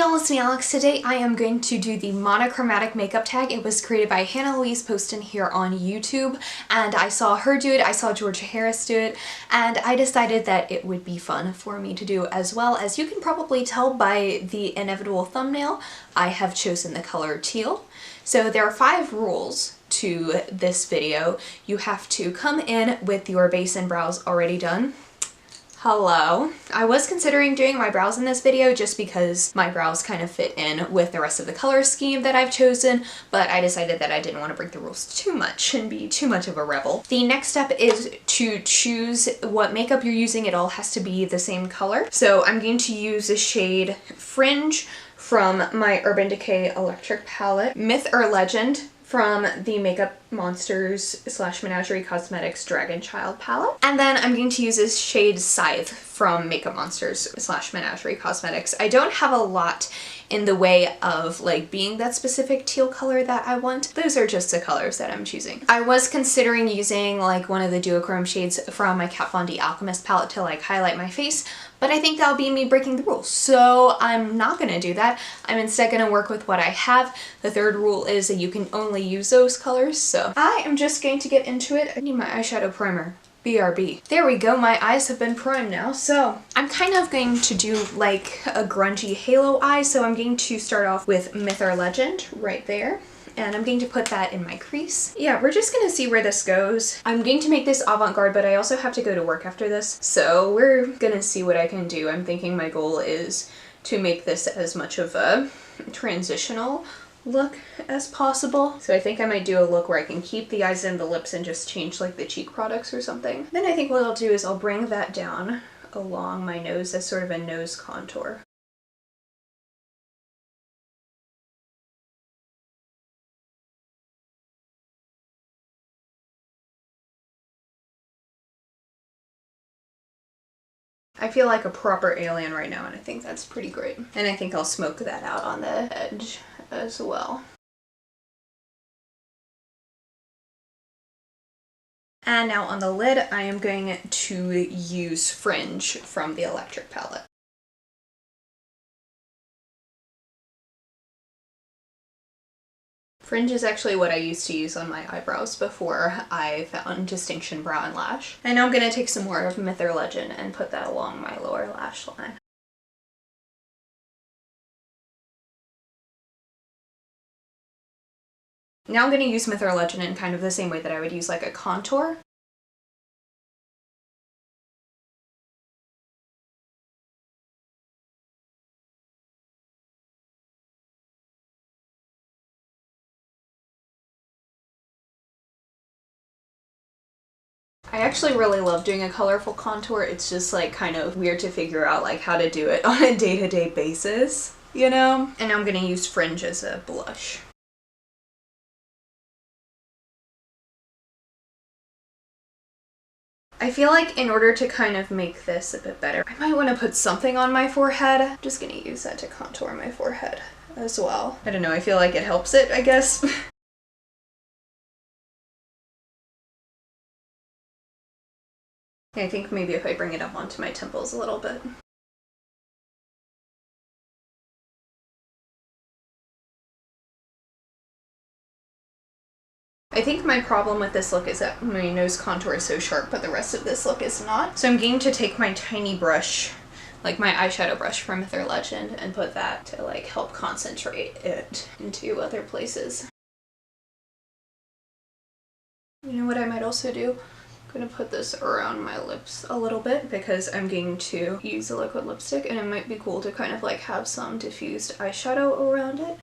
y'all, it's me Alex. Today I am going to do the Monochromatic Makeup Tag. It was created by Hannah Louise Poston here on YouTube, and I saw her do it, I saw Georgia Harris do it, and I decided that it would be fun for me to do as well. As you can probably tell by the inevitable thumbnail, I have chosen the color Teal. So there are 5 rules to this video. You have to come in with your base and brows already done. Hello. I was considering doing my brows in this video just because my brows kind of fit in with the rest of the color scheme that I've chosen, but I decided that I didn't want to break the rules too much and be too much of a rebel. The next step is to choose what makeup you're using. It all has to be the same color. So I'm going to use the shade Fringe from my Urban Decay Electric palette, Myth or Legend from the Makeup Monsters / Menagerie Cosmetics Dragon Child palette. And then I'm going to use this shade Scythe from Makeup Monsters / Menagerie Cosmetics. I don't have a lot in the way of like being that specific teal color that I want. Those are just the colors that I'm choosing. I was considering using like one of the duochrome shades from my Kat Von D Alchemist palette to like highlight my face, but I think that'll be me breaking the rules. So I'm not gonna do that. I'm instead gonna work with what I have. The third rule is that you can only use those colors. So I am just going to get into it. I need my eyeshadow primer. BRB. There we go, my eyes have been primed now. So I'm kind of going to do like a grungy halo eye. So I'm going to start off with Myth or Legend right there. And I'm going to put that in my crease. Yeah, we're just gonna see where this goes. I'm going to make this avant-garde, but I also have to go to work after this. So we're gonna see what I can do. I'm thinking my goal is to make this as much of a transitional look as possible. So I think I might do a look where I can keep the eyes and the lips and just change like the cheek products or something. Then I think what I'll do is I'll bring that down along my nose as sort of a nose contour. I feel like a proper alien right now, and I think that's pretty great. And I think I'll smoke that out on the edge as well. And now on the lid, I am going to use Fringe from the Electric palette. Fringe is actually what I used to use on my eyebrows before I found Distinction Brow and Lash. And now I'm going to take some more of Myth or Legend and put that along my lower lash line. Now I'm going to use Myth or Legend in kind of the same way that I would use like a contour. I actually really love doing a colorful contour. It's just like kind of weird to figure out like how to do it on a day-to-day basis, you know? And I'm gonna use Fringe as a blush. I feel like in order to kind of make this a bit better, I might want to put something on my forehead. I'm just gonna use that to contour my forehead as well. I don't know, I feel like it helps it, I guess. I think maybe if I bring it up onto my temples a little bit. I think my problem with this look is that my nose contour is so sharp, but the rest of this look is not. So I'm going to take my tiny brush, like my eyeshadow brush from Myth or Legend, and put that to like help concentrate it into other places. You know what I might also do? I'm going to put this around my lips a little bit because I'm going to use a liquid lipstick, and it might be cool to kind of like have some diffused eyeshadow around it.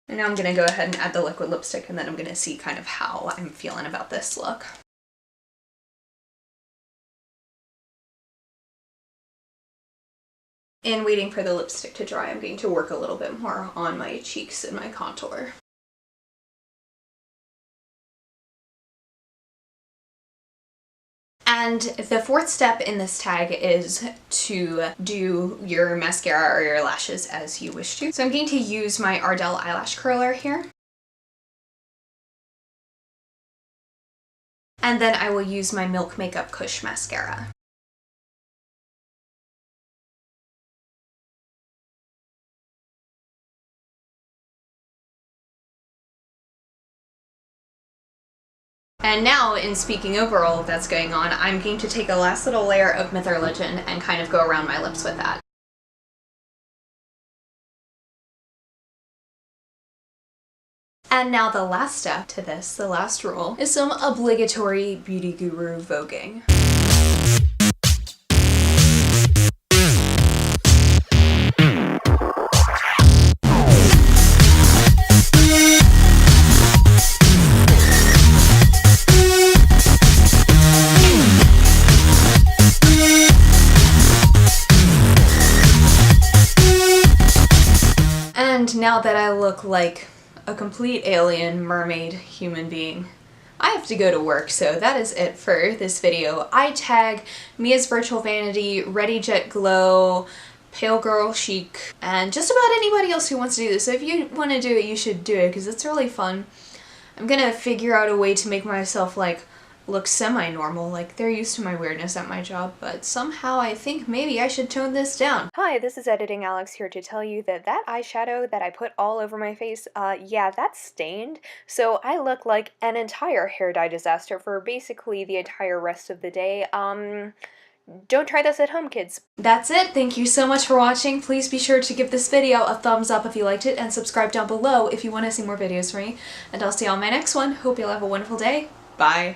And now I'm going to go ahead and add the liquid lipstick, and then I'm going to see kind of how I'm feeling about this look. And waiting for the lipstick to dry, I'm going to work a little bit more on my cheeks and my contour. And the 4th step in this tag is to do your mascara or your lashes as you wish to. So I'm going to use my Ardell eyelash curler here. And then I will use my Milk Makeup Kush mascara. And now, in speaking over all of that's going on, I'm going to take a last little layer of Myth or Legend and kind of go around my lips with that. And now the last step to this, the last rule, is some obligatory beauty guru voguing. And now that I look like a complete alien mermaid human being, I have to go to work, so that is it for this video. I tag Mia's Virtual Vanity, Ready Jet Glow, Pale Girl Chic, and just about anybody else who wants to do this. So if you want to do it, you should do it, because it's really fun. I'm gonna figure out a way to make myself like look semi-normal, like they're used to my weirdness at my job, but somehow I think maybe I should tone this down. Hi, this is Editing Alex here to tell you that that eyeshadow that I put all over my face, yeah, that's stained, so I look like an entire hair dye disaster for basically the entire rest of the day. Don't try this at home, kids. That's it. Thank you so much for watching. Please be sure to give this video a thumbs up if you liked it, and subscribe down below if you want to see more videos from me. And I'll see you on my next one. Hope you'll have a wonderful day. Bye.